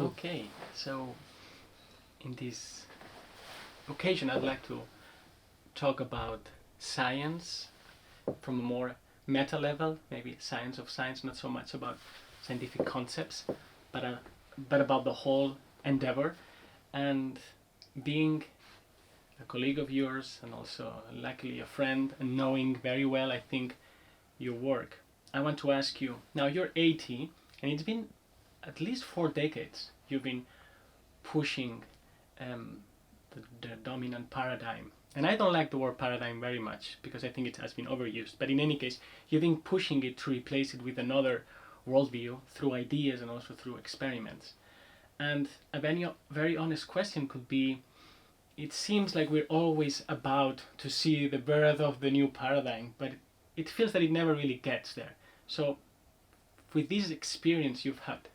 Okay, so in this occasion I'd like to talk about science from a more meta level, maybe science of science, not so much about scientific concepts, but about the whole endeavor. And being a colleague of yours and also luckily a friend and knowing very well, I think, your work, I want to ask you, now you're 80 and it's been at least 4 decades you've been pushing the dominant paradigm. And I don't like the word paradigm very much because I think it has been overused. But in any case, you've been pushing it to replace it with another worldview through ideas and also through experiments. And a very honest question could be, it seems like we're always about to see the birth of the new paradigm, but it feels that it never really gets there. So with this experience you've had,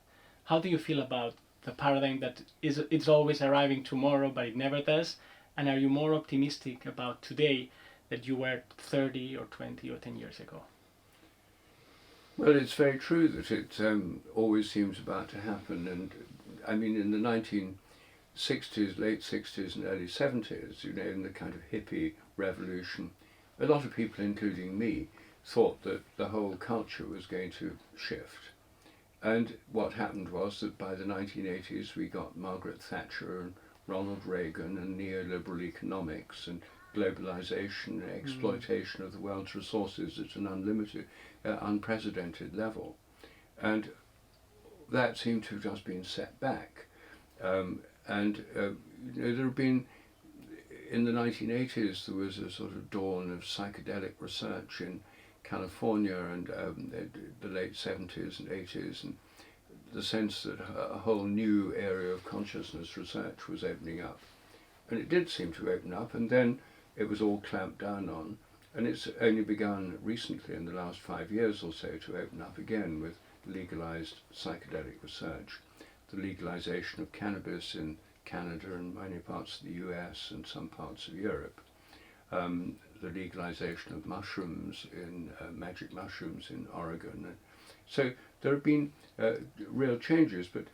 how do you feel about the paradigm that it's always arriving tomorrow, but it never does? And are you more optimistic about today than you were 30 or 20 or 10 years ago? Well, it's very true that it always seems about to happen. And I mean, in the 1960s, late 60s and early 70s, you know, in the kind of hippie revolution, a lot of people, including me, thought that the whole culture was going to shift. And what happened was that by the 1980s we got Margaret Thatcher and Ronald Reagan and neoliberal economics and globalization and exploitation of the world's resources at an unprecedented level. And that seemed to have just been set back. You know, there have been, in the 1980s, there was a sort of dawn of psychedelic research in California and the late 70s and 80s, and the sense that a whole new area of consciousness research was opening up. And it did seem to open up, and then it was all clamped down on, and it's only begun recently in the last 5 years or so to open up again with legalized psychedelic research, the legalization of cannabis in Canada and many parts of the US and some parts of Europe, the legalization of mushrooms in magic mushrooms in Oregon. So there have been real changes, but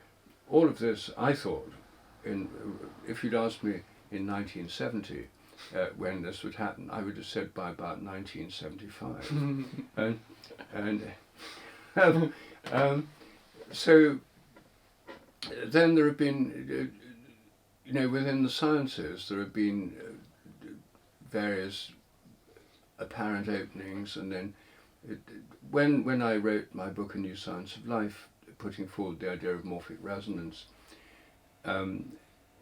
all of this, I thought, if you'd asked me in 1970 when this would happen, I would have said by about 1975. So then there have been, you know, within the sciences, there have been various apparent openings, and then when I wrote my book, A New Science of Life, putting forward the idea of morphic resonance, and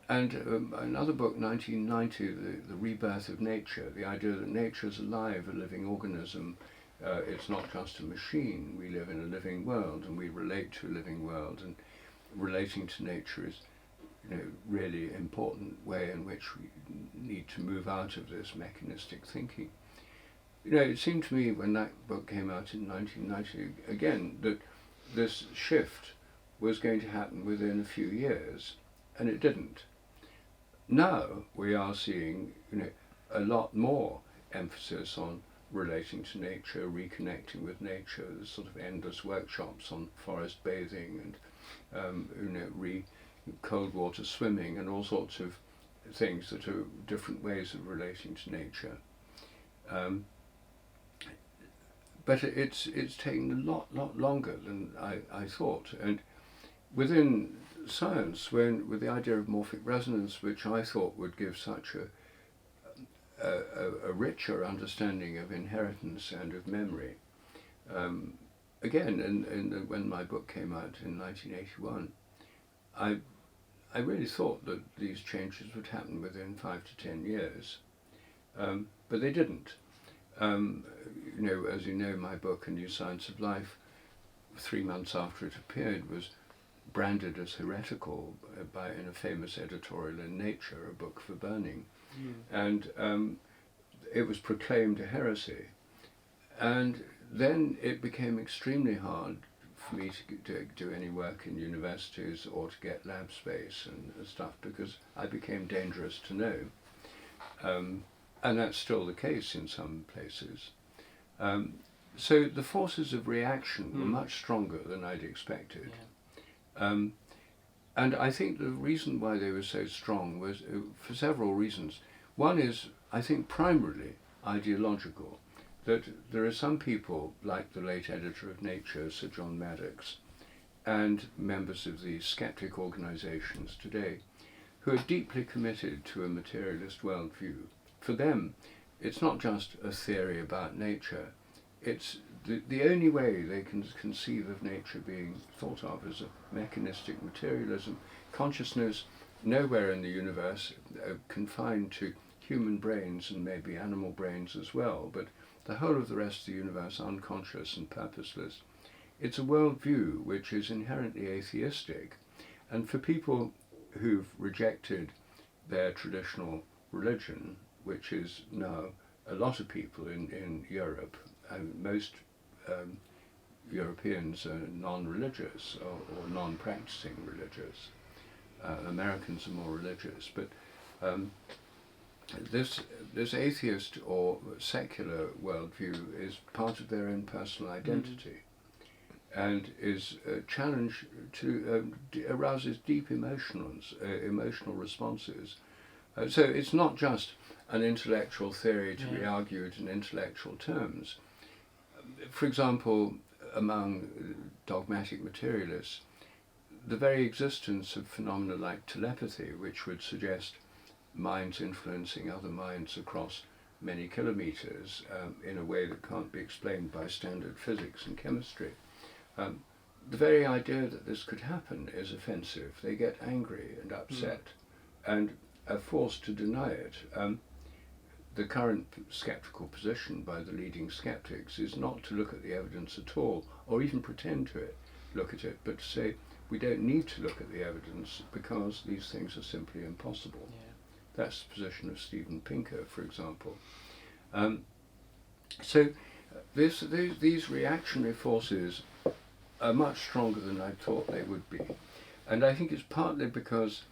another book, 1990, the Rebirth of Nature, the idea that nature is alive, a living organism. It's not just a machine. We live in a living world, and we relate to a living world, and relating to nature is, you know, really important way in which we need to move out of this mechanistic thinking. You know, it seemed to me when that book came out in 1990, again, that this shift was going to happen within a few years, and it didn't. Now we are seeing, you know, a lot more emphasis on relating to nature, reconnecting with nature. There's sort of endless workshops on forest bathing and you know, cold water swimming and all sorts of things that are different ways of relating to nature. But it's taken a lot longer than I thought. And within science, with the idea of morphic resonance, which I thought would give such a richer understanding of inheritance and of memory, again, when my book came out in 1981, I really thought that these changes would happen within 5 to 10 years, but they didn't. You know, as you know, my book, A New Science of Life, 3 months after it appeared, was branded as heretical in a famous editorial in Nature, a book for burning. And it was proclaimed a heresy. And then it became extremely hard for me to do any work in universities or to get lab space and stuff, because I became dangerous to know. And that's still the case in some places. So the forces of reaction were much stronger than I'd expected. And I think the reason why they were so strong was for several reasons. One is, I think, primarily ideological, that there are some people, like the late editor of Nature, Sir John Maddox, and members of the skeptic organisations today, who are deeply committed to a materialist worldview. For them, it's not just a theory about nature, it's the only way they can conceive of nature being thought of as a mechanistic materialism, consciousness nowhere in the universe confined to human brains and maybe animal brains as well, but the whole of the rest of the universe unconscious and purposeless. It's a worldview which is inherently atheistic, and for people who've rejected their traditional religion, which is now a lot of people in Europe, and most Europeans are non-religious or non-practicing religious. Americans are more religious, but this atheist or secular worldview is part of their own personal identity, and is a challenge to arouses deep emotional responses. So it's not just an intellectual theory to be argued in intellectual terms. For example, among dogmatic materialists, the very existence of phenomena like telepathy, which would suggest minds influencing other minds across many kilometres in a way that can't be explained by standard physics and chemistry. The very idea that this could happen is offensive. They get angry and upset and are forced to deny it. The current sceptical position by the leading skeptics is not to look at the evidence at all, or even pretend to look at it, but to say we don't need to look at the evidence because these things are simply impossible. That's the position of Steven Pinker, for example. So these reactionary forces are much stronger than I thought they would be. And I think it's partly because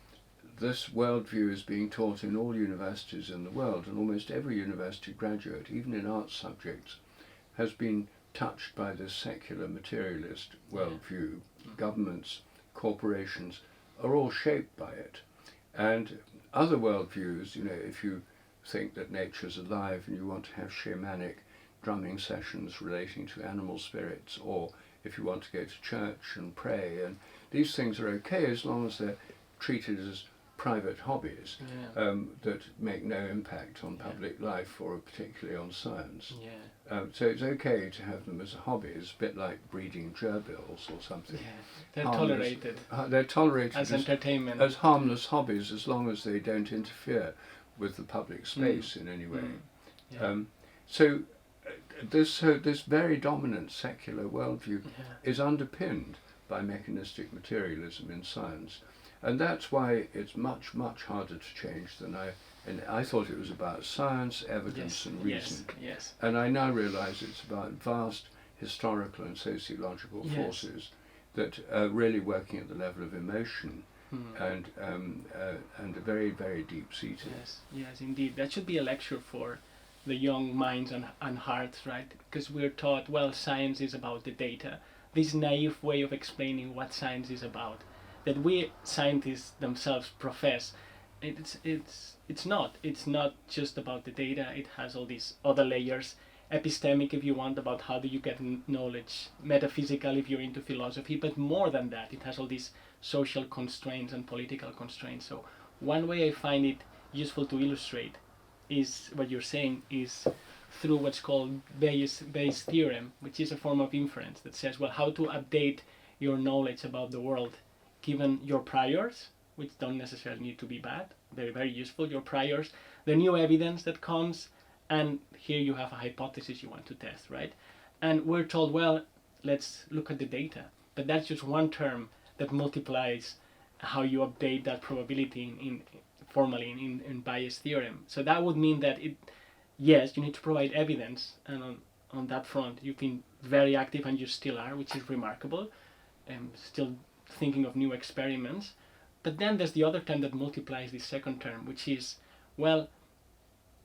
this worldview is being taught in all universities in the world, and almost every university graduate, even in arts subjects, has been touched by this secular materialist worldview. Governments, corporations are all shaped by it. And other worldviews, if you think that nature's alive and you want to have shamanic drumming sessions relating to animal spirits, or if you want to go to church and pray, and these things are okay as long as they're treated as private hobbies that make no impact on public life or particularly on science. So it's okay to have them as a hobby. It's a bit like breeding gerbils or something. They're tolerated. They're tolerated as entertainment, as harmless hobbies, as long as they don't interfere with the public space in any way. So this very dominant secular worldview is underpinned by mechanistic materialism in science. And that's why it's much, much harder to change than I thought it was about science, evidence and reason. And I now realise it's about vast historical and sociological forces that are really working at the level of emotion and are very, very deep-seated. Yes, indeed. That should be a lecture for the young minds and hearts, right? Because we're taught, well, science is about the data. This naive way of explaining what science is about, that we scientists themselves profess, it's not just about the data. It has all these other layers, epistemic if you want, about how do you get knowledge, metaphysical if you're into philosophy, but more than that, it has all these social constraints and political constraints. So one way I find it useful to illustrate is what you're saying is through what's called Bayes' theorem, which is a form of inference that says, well, how to update your knowledge about the world given your priors, which don't necessarily need to be bad, they're very useful, your priors, the new evidence that comes, and here you have a hypothesis you want to test, right? And we're told, well, let's look at the data. But that's just one term that multiplies how you update that probability formally in Bayes' theorem. So that would mean that yes, you need to provide evidence, and on that front you've been very active, and you still are, which is remarkable, still thinking of new experiments. But then there's the other term that multiplies the second term, which is, well,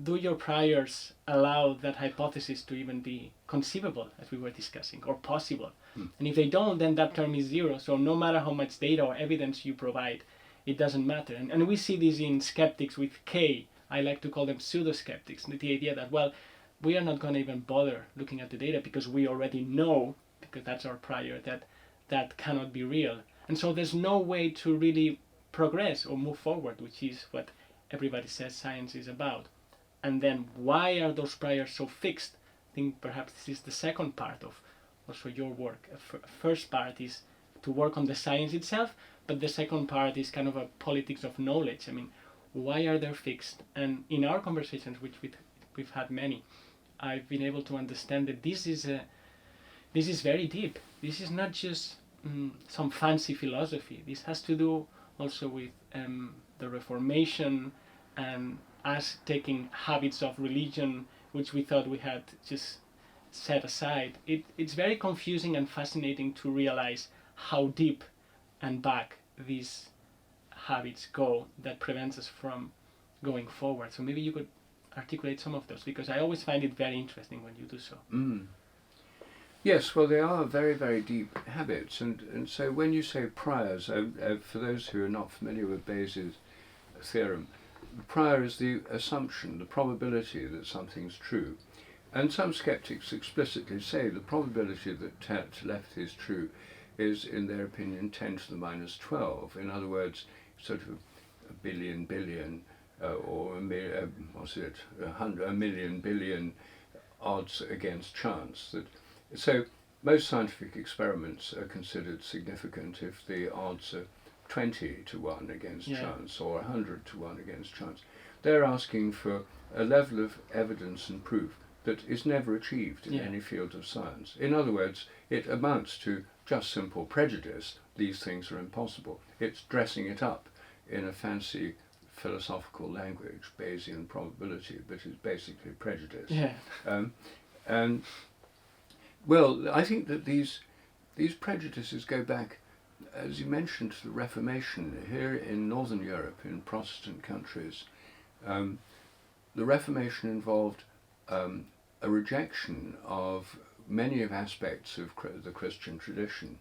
do your priors allow that hypothesis to even be conceivable, as we were discussing, or possible? And if they don't, then that term is zero. So no matter how much data or evidence you provide, it doesn't matter. And we see this in skeptics with K. I like to call them pseudo-skeptics. The idea that, well, we are not going to even bother looking at the data because we already know, because that's our prior, that that cannot be real. And so there's no way to really progress or move forward, which is what everybody says science is about. And then why are those priors so fixed? I think perhaps this is the second part of also your work. First part is to work on the science itself, but the second part is kind of a politics of knowledge. I mean, why are they fixed? And in our conversations, which we've had many, I've been able to understand that this is very deep. This is not just some fancy philosophy. This has to do also with the Reformation and us taking habits of religion which we thought we had just set aside. It's very confusing and fascinating to realize how deep and back these habits go that prevents us from going forward. So maybe you could articulate some of those, because I always find it very interesting when you do so. Yes, well, they are very, very deep habits, and so when you say priors, for those who are not familiar with Bayes' theorem, prior is the assumption, the probability that something's true. And some skeptics explicitly say the probability that telepathy is true is, in their opinion, 10 to the minus 12. In other words, sort of a billion, or a million billion odds against chance. So most scientific experiments are considered significant if the odds are 20 to 1 against chance, or 100 to 1 against chance. They're asking for a level of evidence and proof that is never achieved in any field of science. In other words, it amounts to just simple prejudice. These things are impossible. It's dressing it up in a fancy philosophical language, Bayesian probability, but it's basically prejudice. And well, I think that these prejudices go back, as you mentioned, to the Reformation. Here in Northern Europe, in Protestant countries, the Reformation involved a rejection of many of aspects of the Christian tradition: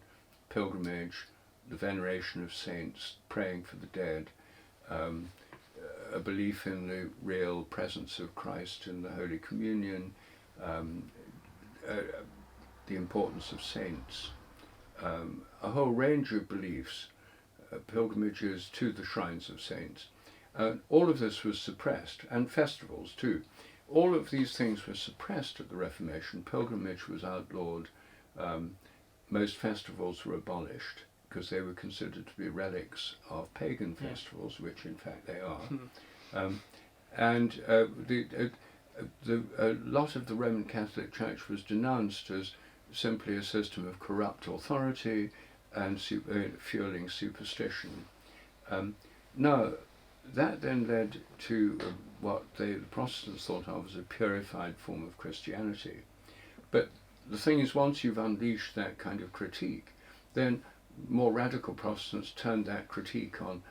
pilgrimage, the veneration of saints, praying for the dead, a belief in the real presence of Christ in the Holy Communion, the importance of saints, a whole range of beliefs, pilgrimages to the shrines of saints. All of this was suppressed, and festivals too. All of these things were suppressed at the Reformation. Pilgrimage was outlawed. Most festivals were abolished because they were considered to be relics of pagan festivals, which in fact they are. And a lot of the Roman Catholic Church was denounced as simply a system of corrupt authority and fueling superstition. Now, that then led to what the Protestants thought of as a purified form of Christianity. But the thing is, once you've unleashed that kind of critique, then more radical Protestants turned that critique on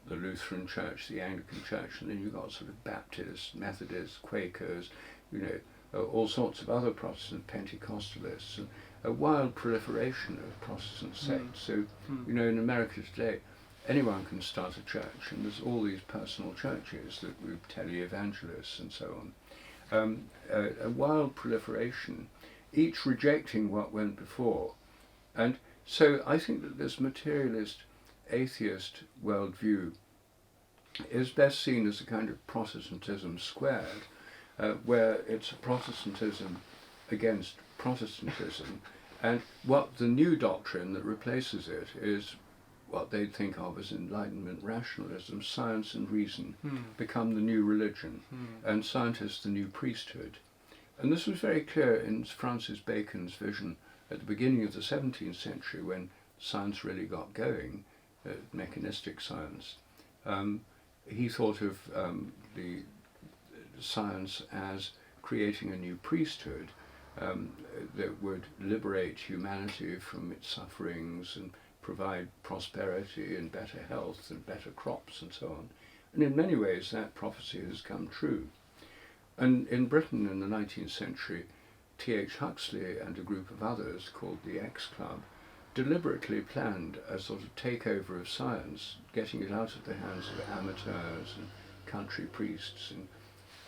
the Lutheran Church, the Anglican Church, and then you've got sort of Baptists, Methodists, Quakers, all sorts of other Protestant Pentecostalists, and a wild proliferation of Protestant sects. So, in America today, anyone can start a church, and there's all these personal churches that with tele-evangelists and so on. A wild proliferation, each rejecting what went before. And so I think that this materialist, atheist worldview is best seen as a kind of Protestantism squared, where it's a Protestantism against Protestantism, and what the new doctrine that replaces it is what they'd think of as Enlightenment rationalism. Science and reason become the new religion, and scientists the new priesthood. And this was very clear in Francis Bacon's vision at the beginning of the 17th century, when science really got going, mechanistic science. He thought of the science as creating a new priesthood that would liberate humanity from its sufferings and provide prosperity and better health and better crops and so on. And in many ways that prophecy has come true. And in Britain in the 19th century, T.H. Huxley and a group of others called the X Club deliberately planned a sort of takeover of science, getting it out of the hands of amateurs and country priests,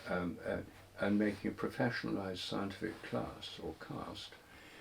and making a professionalised scientific class or caste,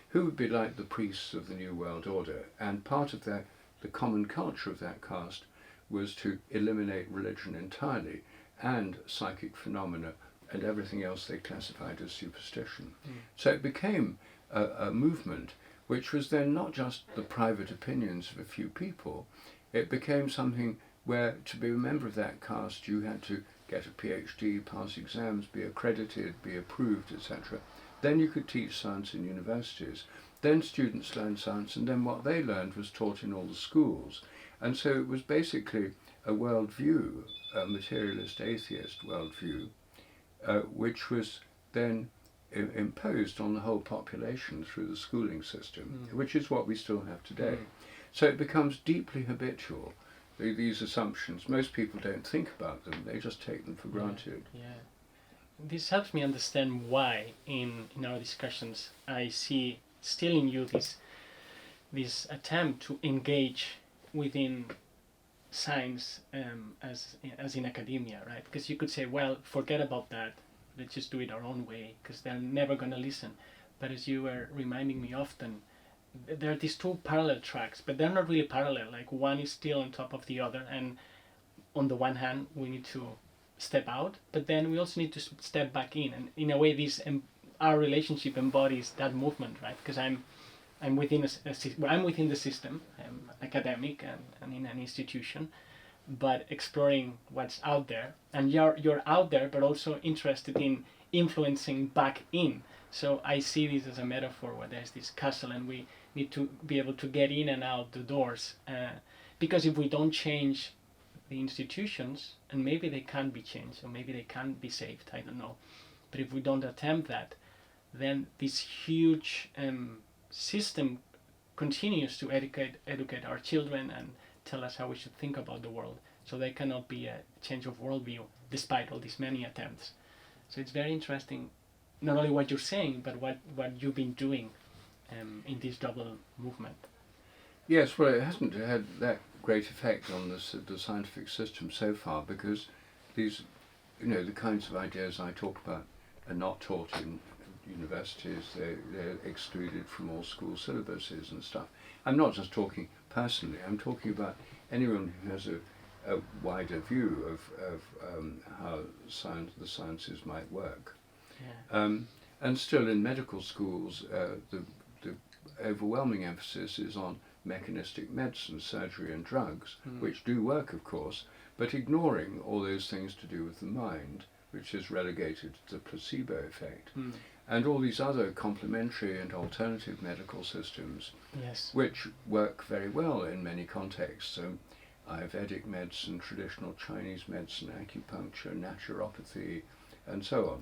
who would be like the priests of the New World Order. And part of the common culture of that caste was to eliminate religion entirely and psychic phenomena and everything else they classified as superstition. So it became a movement which was then not just the private opinions of a few people. It became something where to be a member of that caste you had to get a PhD, pass exams, be accredited, be approved, etc. Then you could teach science in universities. Then students learned science, and then what they learned was taught in all the schools. And so it was basically a worldview, a materialist atheist worldview, which was then imposed on the whole population through the schooling system, which is what we still have today. So it becomes deeply habitual, these assumptions. Most people don't think about them, they just take them for granted. This helps me understand why in our discussions I see still in you this attempt to engage within science as in academia, right? Because you could say, well, forget about that, let's just do it our own way, because they're never going to listen. But as you were reminding me often, there are these two parallel tracks, but they're not really parallel. Like one is still on top of the other, and on the one hand we need to step out, but then we also need to step back in, and in a way our relationship embodies that movement, right? Because I'm within I'm within the system, I'm academic and in an institution, but exploring what's out there, and you're out there but also interested in influencing back in. So I see this as a metaphor where there's this castle and we need to be able to get in and out the doors, because if we don't change the institutions, and maybe they can't be changed or maybe they can't be saved, I don't know, but if we don't attempt that, then this huge system continues to educate our children and tell us how we should think about the world. So there cannot be a change of worldview despite all these many attempts. So it's very interesting, not only what you're saying, but what you've been doing in this double movement. Yes, well, it hasn't had that great effect on the scientific system so far, because these, the kinds of ideas I talk about are not taught in universities. They're excluded from all school syllabuses and stuff. I'm not just talking personally, I'm talking about anyone who has a wider view of how the sciences might work. And still in medical schools, the overwhelming emphasis is on mechanistic medicine, surgery and drugs, which do work, of course, but ignoring all those things to do with the mind, which is relegated to the placebo effect. And all these other complementary and alternative medical systems, which work very well in many contexts. Ayurvedic medicine, traditional Chinese medicine, acupuncture, naturopathy, and so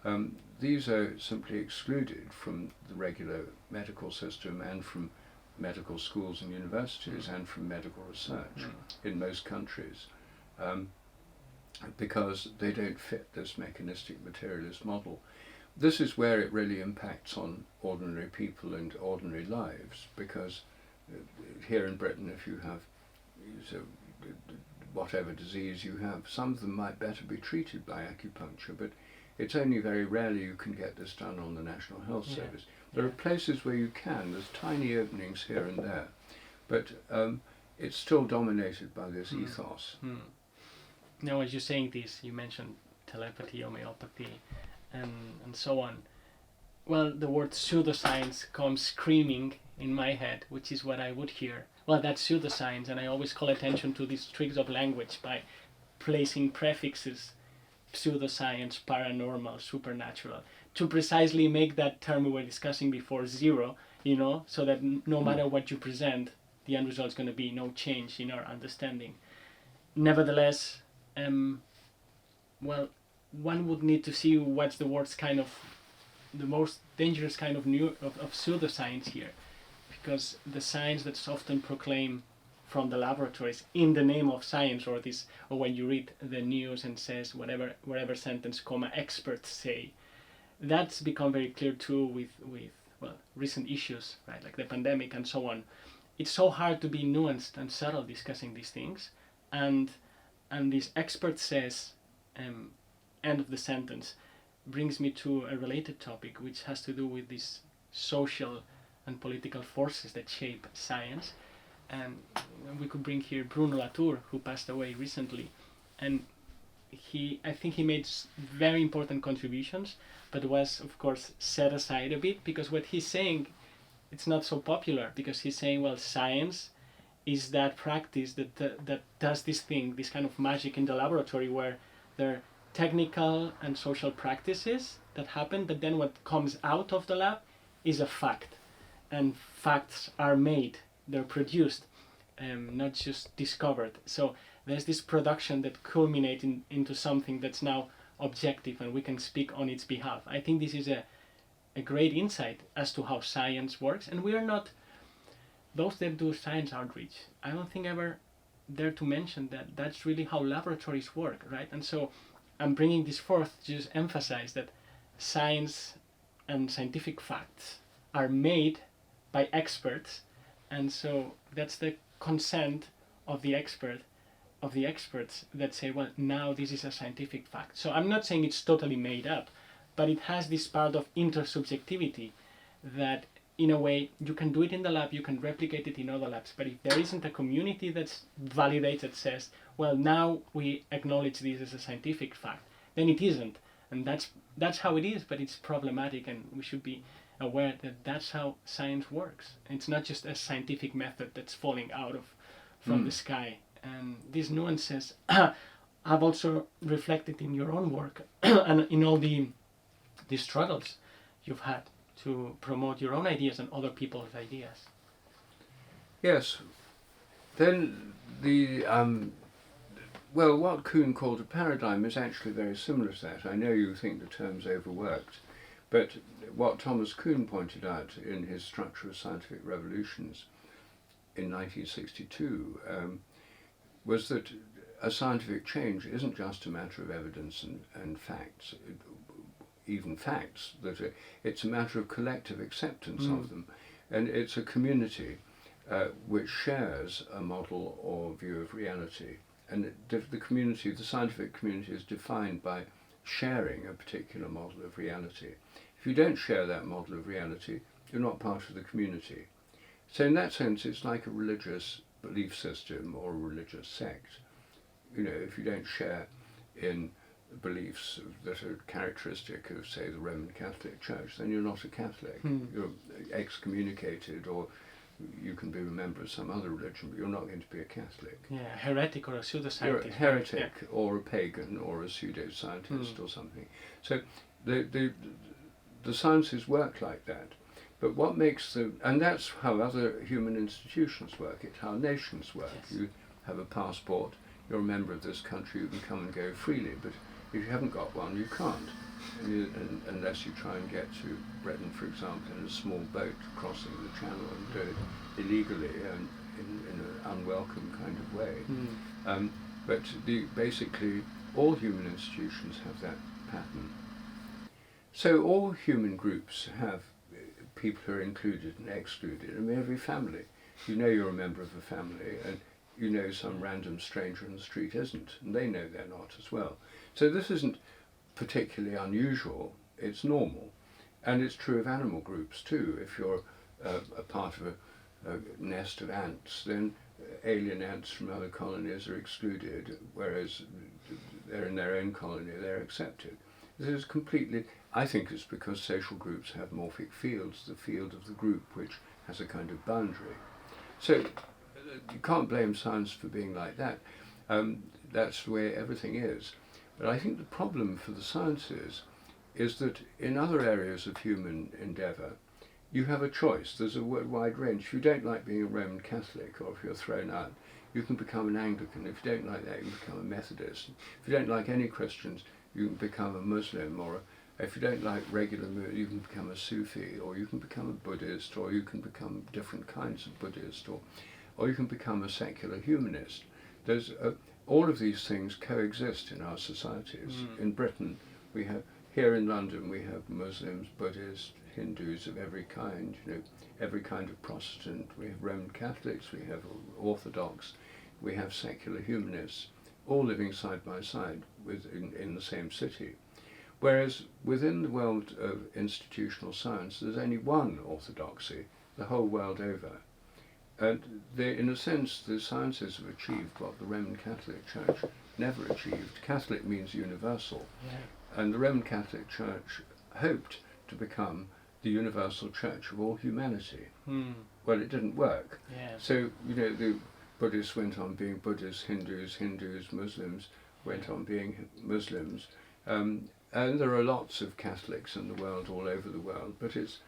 on. These are simply excluded from the regular medical system and from medical schools and universities and from medical research in most countries, because they don't fit this mechanistic materialist model. This is where it really impacts on ordinary people and ordinary lives, because here in Britain, if you have whatever disease you have, some of them might better be treated by acupuncture, but it's only very rarely you can get this done on the National Health Service. There are places where you can, there's tiny openings here and there, but it's still dominated by this ethos. Now, as you're saying this, you mentioned telepathy, homeopathy, and so on. Well, the word pseudoscience comes screaming in my head, which is what I would hear. Well, that's pseudoscience, and I always call attention to these tricks of language by placing prefixes, pseudoscience, paranormal, supernatural, to precisely make that term we were discussing before zero, so that no matter what you present, the end result is going to be no change in our understanding. Nevertheless, well, one would need to see what's the worst kind of, the most dangerous kind of pseudoscience here, because the science that's often proclaimed from the laboratories in the name of science, or when you read the news and says whatever sentence, comma, experts say. That's become very clear too with recent issues, right, like the pandemic and so on. It's so hard to be nuanced and subtle discussing these things, and this expert says, end of the sentence, brings me to a related topic, which has to do with these social and political forces that shape science. And we could bring here Bruno Latour, who passed away recently, and I think he made very important contributions, but was of course set aside a bit, because what he's saying, it's not so popular, because he's saying, well, science is that practice that does this thing, this kind of magic in the laboratory, where there are technical and social practices that happen, but then what comes out of the lab is a fact, and facts are made, they're produced, not just discovered. So there's this production that culminates into something that's now objective, and we can speak on its behalf. I think this is a great insight as to how science works, and we are not, those that do science outreach, I don't think ever dare to mention that that's really how laboratories work, right? And so I'm bringing this forth to just emphasize that science and scientific facts are made by experts, and so that's the consent of the experts that say, well, now this is a scientific fact. So I'm not saying it's totally made up, but it has this part of intersubjectivity that, in a way, you can do it in the lab, you can replicate it in other labs, but if there isn't a community that's validated, says, well, now we acknowledge this as a scientific fact, then it isn't. And that's how it is, but it's problematic, and we should be aware that that's how science works. It's not just a scientific method that's falling out from the sky. And these nuances have also reflected in your own work and in all the struggles you've had to promote your own ideas and other people's ideas. Yes. Then what Kuhn called a paradigm is actually very similar to that. I know you think the term's overworked, but what Thomas Kuhn pointed out in his Structure of Scientific Revolutions in 1962 was that a scientific change isn't just a matter of evidence and facts, even facts, that it's a matter of collective acceptance of them, and it's a community which shares a model or view of reality, and the community, the scientific community, is defined by sharing a particular model of reality. If you don't share that model of reality, you're not part of the community. So in that sense, it's like a religious belief system or a religious sect. You know, if you don't share in beliefs that are characteristic of, say, the Roman Catholic Church, then you're not a Catholic. You're excommunicated, or you can be a member of some other religion, but you're not going to be a Catholic. Yeah, a heretic or a pseudoscientist. You're a heretic, or a pagan, or a pseudoscientist, or something. So the sciences work like that. But what makes and that's how other human institutions work, it's how nations work. Yes. You have a passport, you're a member of this country, you can come and go freely, but if you haven't got one, you can't, unless you try and get to Britain, for example, in a small boat crossing the channel, and do it illegally and in an unwelcome kind of way. But basically, all human institutions have that pattern. So all human groups have people who are included and excluded. I mean, every family, you know you're a member of a family, and you know some random stranger on the street isn't, and they know they're not as well. So this isn't particularly unusual, it's normal. And it's true of animal groups too. If you're a part of a nest of ants, then alien ants from other colonies are excluded, whereas they're in their own colony, they're accepted. This is completely, I think it's because social groups have morphic fields, the field of the group which has a kind of boundary. So you can't blame science for being like that. That's the way everything is. But I think the problem for the sciences is that in other areas of human endeavour, you have a choice. There's a wide range. If you don't like being a Roman Catholic, or if you're thrown out, you can become an Anglican. If you don't like that, you can become a Methodist. If you don't like any Christians, you can become a Muslim, or if you don't like regular, you can become a Sufi, or you can become a Buddhist, or you can become different kinds of Buddhist, or or you can become a secular humanist. There's all of these things coexist in our societies. In Britain, we have, here in London, we have Muslims, Buddhists, Hindus of every kind, every kind of Protestant. We have Roman Catholics, we have Orthodox, we have secular humanists, all living side by side in the same city. Whereas within the world of institutional science, there's only one orthodoxy, the whole world over. And in a sense, the sciences have achieved what the Roman Catholic Church never achieved. Catholic means universal, and the Roman Catholic Church hoped to become the universal church of all humanity. Well, it didn't work. So, the Buddhists went on being Buddhists, Hindus, Muslims went on being Muslims. And there are lots of Catholics in the world, all over the world, but it's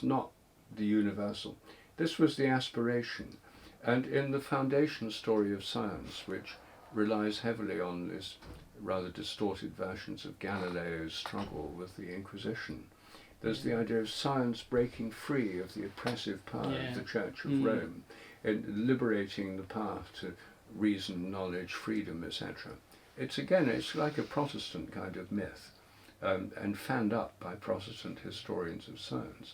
not the universal. This was the aspiration. And in the foundation story of science, which relies heavily on this rather distorted versions of Galileo's struggle with the Inquisition, there's the idea of science breaking free of the oppressive power of the Church of Rome and liberating the path to reason, knowledge, freedom, etc. It's like a Protestant kind of myth, and fanned up by Protestant historians of science.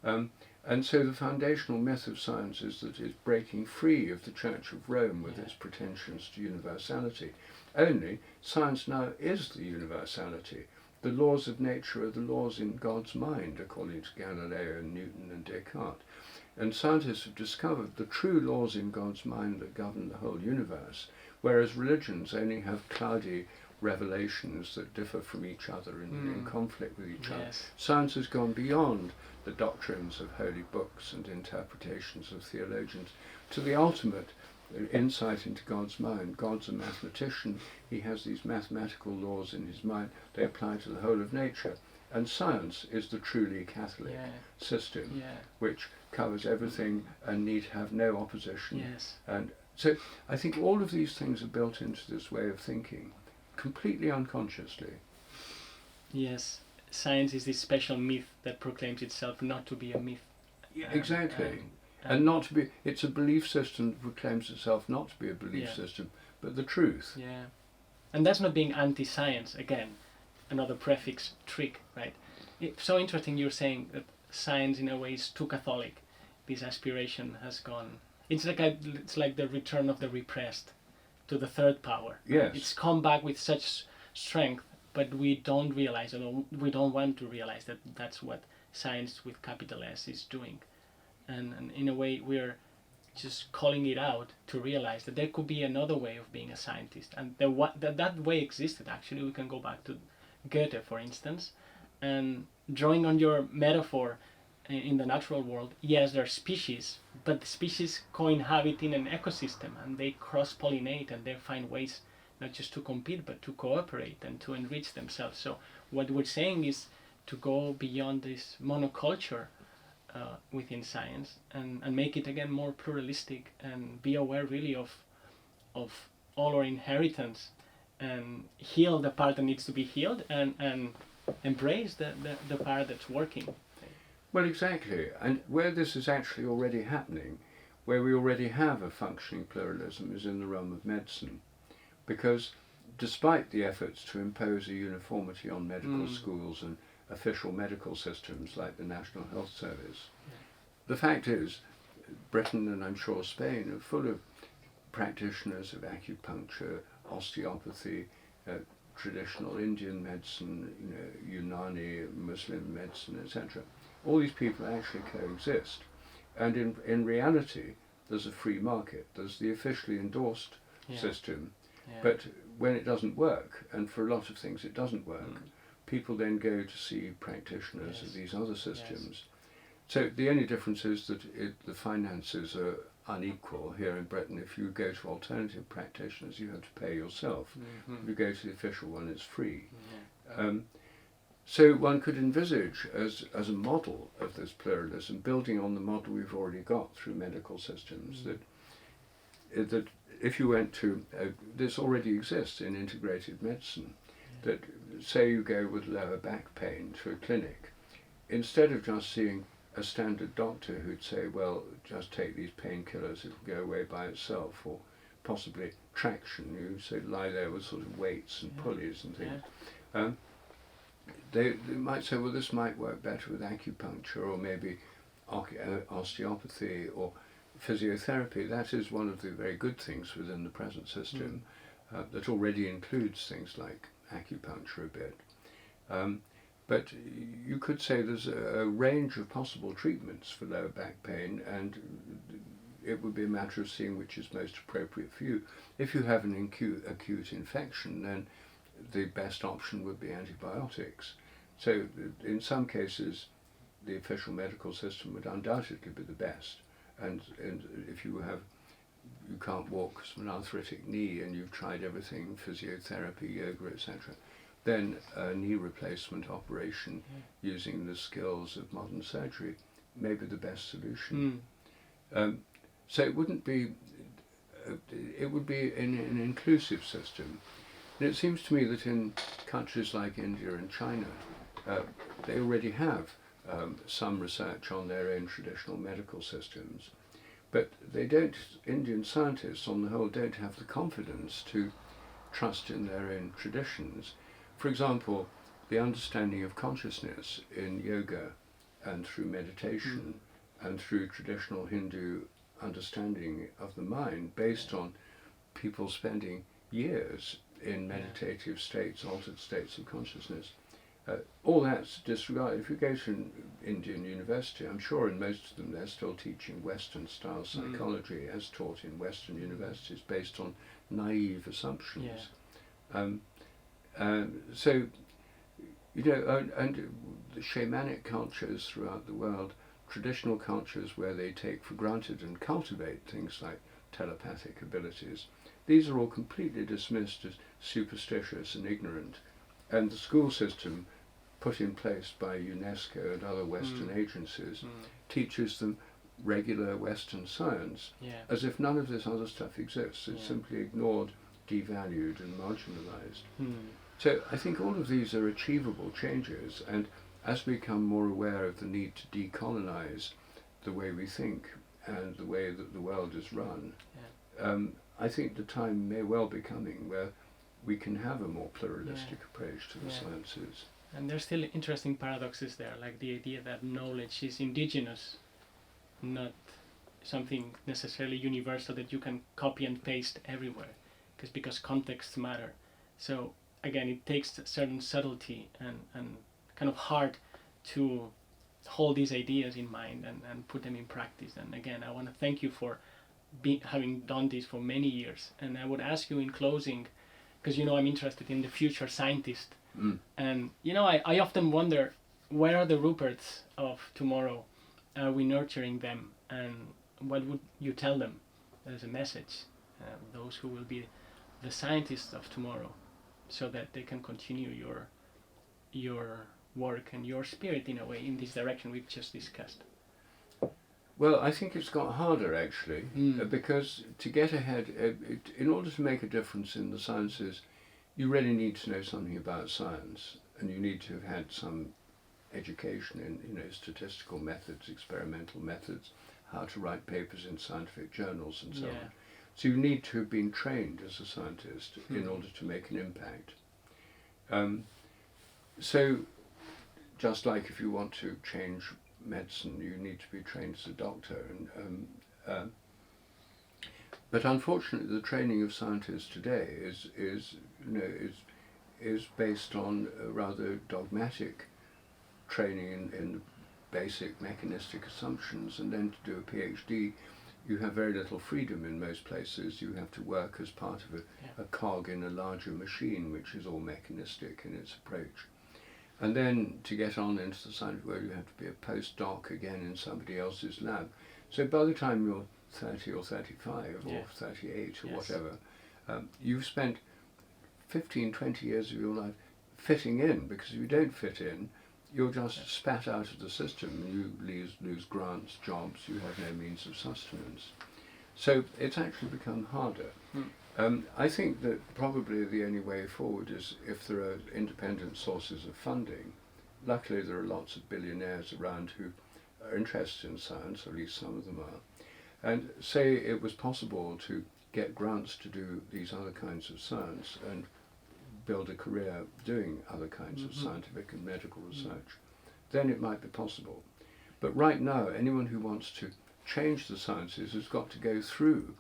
And so the foundational myth of science is that it's breaking free of the Church of Rome with its pretensions to universality. Only science now is the universality. The laws of nature are the laws in God's mind, according to Galileo and Newton and Descartes. And scientists have discovered the true laws in God's mind that govern the whole universe, whereas religions only have cloudy revelations that differ from each other and in conflict with each other. Science has gone beyond the doctrines of holy books and interpretations of theologians to the ultimate insight into God's mind. God's a mathematician. He has these mathematical laws in his mind. They apply to the whole of nature. And science is the truly Catholic system, which covers everything and need have no opposition. And so I think all of these things are built into this way of thinking, completely unconsciously. Yes, science is this special myth that proclaims itself not to be a myth. Exactly. And not to be, it's a belief system that proclaims itself not to be a belief system, but the truth. And that's not being anti-science, again, another prefix trick, right? It's so interesting you're saying that science in a way is too Catholic. This aspiration has gone. It's like the return of the repressed to the third power. Yes. It's come back with such strength, but we don't realize, or we don't want to realize that that's what science with capital S is doing. And in a way, we're just calling it out to realize that there could be another way of being a scientist. And that way existed, actually. We can go back to Goethe, for instance, and drawing on your metaphor in the natural world, yes, there are species, but the species co-inhabit in an ecosystem, and they cross-pollinate, and they find ways not just to compete, but to cooperate and to enrich themselves. So what we're saying is to go beyond this monoculture within science and make it again more pluralistic and be aware really of all our inheritance and heal the part that needs to be healed and embrace the part that's working. Well, exactly. And where this is actually already happening, where we already have a functioning pluralism, is in the realm of medicine. Because despite the efforts to impose a uniformity on medical schools and official medical systems like the National Health Service, the fact is, Britain and I'm sure Spain are full of practitioners of acupuncture, osteopathy, traditional Indian medicine, Unani, Muslim medicine, etc. All these people actually coexist. And in reality, there's a free market. There's the officially endorsed system. But when it doesn't work, and for a lot of things it doesn't work, people then go to see practitioners of these other systems. So the only difference is that the finances are unequal. Here in Britain, if you go to alternative practitioners, you have to pay yourself. If you go to the official one, it's free. So one could envisage as a model of this pluralism, building on the model we've already got through medical systems, that if you went to, this already exists in integrated medicine, that say you go with lower back pain to a clinic, instead of just seeing a standard doctor who'd say, well, just take these painkillers, it'll go away by itself, or possibly traction, you say lie there with sort of weights and pulleys and things. Yeah. They might say, well, this might work better with acupuncture, or maybe osteopathy or physiotherapy. That is one of the very good things within the present system that already includes things like acupuncture a bit. But you could say there's a range of possible treatments for lower back pain, and it would be a matter of seeing which is most appropriate for you. If you have an acute infection, then the best option would be antibiotics. So in some cases, the official medical system would undoubtedly be the best. And if you can't walk because of an arthritic knee and you've tried everything, physiotherapy, yoga, etc., then a knee replacement operation using the skills of modern surgery may be the best solution. So it would be an inclusive system. And it seems to me that in countries like India and China, they already have some research on their own traditional medical systems, but Indian scientists on the whole don't have the confidence to trust in their own traditions. For example, the understanding of consciousness in yoga and through meditation and through traditional Hindu understanding of the mind based on people spending years in meditative states, altered states of consciousness. All that's disregarded. If you go to an Indian university, I'm sure in most of them they're still teaching Western style psychology as taught in Western universities based on naïve assumptions. So, you know, and the shamanic cultures throughout the world, traditional cultures where they take for granted and cultivate things like telepathic abilities, these are all completely dismissed as superstitious and ignorant. And the school system put in place by UNESCO and other Western agencies teaches them regular Western science as if none of this other stuff exists. It's simply ignored, devalued and marginalized. So I think all of these are achievable changes, and as we become more aware of the need to decolonize the way we think and the way that the world is run, I think the time may well be coming where we can have a more pluralistic approach to the sciences. And there's still interesting paradoxes there, like the idea that knowledge is indigenous, not something necessarily universal that you can copy and paste everywhere, because contexts matter. So again, it takes a certain subtlety and kind of heart to hold these ideas in mind and put them in practice. And again, I want to thank you for having done this for many years. And I would ask you in closing, because you know I'm interested in the future scientist, and you know I often wonder, where are the Ruperts of tomorrow? Are we nurturing them? And what would you tell them as a message, those who will be the scientists of tomorrow, so that they can continue your work and your spirit in a way in this direction we've just discussed? Well, I think it's got harder actually, because to get ahead, in order to make a difference in the sciences, you really need to know something about science, and you need to have had some education in statistical methods, experimental methods, how to write papers in scientific journals and so on. So you need to have been trained as a scientist in order to make an impact. So just like if you want to change medicine, you need to be trained as a doctor. But unfortunately, the training of scientists today is based on a rather dogmatic training in basic mechanistic assumptions, and then to do a PhD, you have very little freedom in most places. You have to work as part of a cog in a larger machine, which is all mechanistic in its approach. And then to get on into the scientific world, you have to be a postdoc again in somebody else's lab. So by the time you're 30 or 35 or 38 or whatever, you've spent 15, 20 years of your life fitting in, because if you don't fit in, you're just spat out of the system, and you lose grants, jobs, you have no means of sustenance. So it's actually become harder. I think that probably the only way forward is if there are independent sources of funding. Luckily there are lots of billionaires around who are interested in science, or at least some of them are, and say it was possible to get grants to do these other kinds of science and build a career doing other kinds of scientific and medical research, then it might be possible. But right now, anyone who wants to change the sciences has got to go through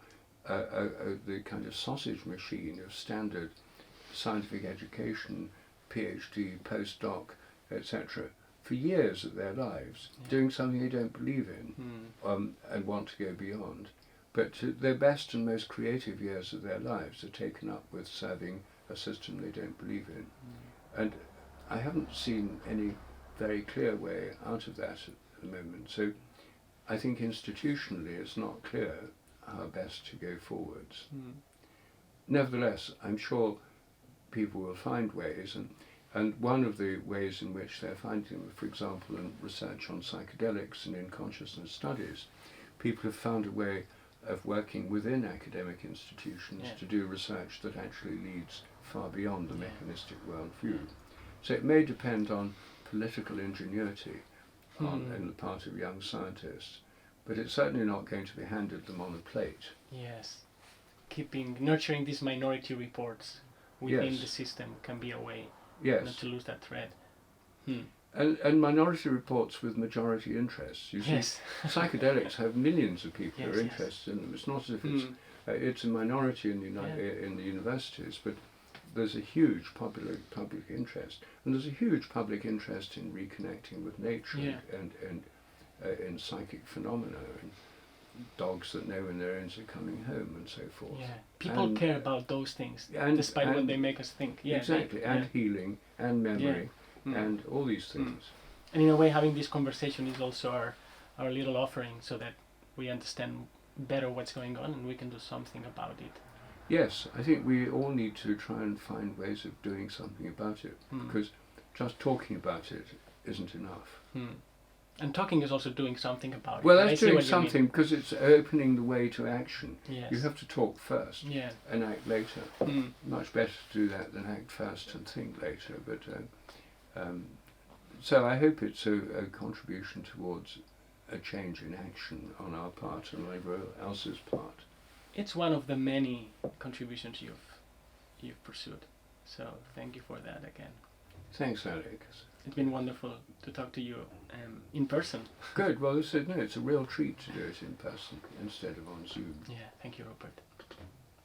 the kind of sausage machine of standard scientific education, PhD, postdoc, etc., for years of their lives, doing something they don't believe in and want to go beyond. But their best and most creative years of their lives are taken up with serving a system they don't believe in. And I haven't seen any very clear way out of that at the moment. So I think institutionally it's not clear how best to go forwards. Nevertheless, I'm sure people will find ways, and one of the ways in which they're finding them, for example, in research on psychedelics and in consciousness studies, people have found a way of working within academic institutions to do research that actually leads far beyond the mechanistic worldview. So it may depend on political ingenuity in the part of young scientists, but it's certainly not going to be handed them on a plate. Yes. Nurturing these minority reports within the system can be a way not to lose that thread. And minority reports with majority interests. You see, psychedelics have millions of people who are interested in them. It's not as if it's a minority in the universities, but there's a huge public interest, and there's a huge public interest in reconnecting with nature and in psychic phenomena, and dogs that know when their owners are coming home and so forth. People care about those things, despite what they make us think. Exactly, and healing, and memory, and all these things. And in a way, having this conversation is also our little offering, so that we understand better what's going on and we can do something about it. Yes, I think we all need to try and find ways of doing something about it, because just talking about it isn't enough. And talking is also doing something about it. Well, that's doing something, because it's opening the way to action. Yes. You have to talk first and act later. Much better to do that than act first and think later. But so I hope it's a contribution towards a change in action on our part and on everyone else's part. It's one of the many contributions you've pursued. So thank you for that again. Thanks, Alex. It's been wonderful to talk to you in person. Good. Well, it's a real treat to do it in person instead of on Zoom. Yeah, thank you, Rupert.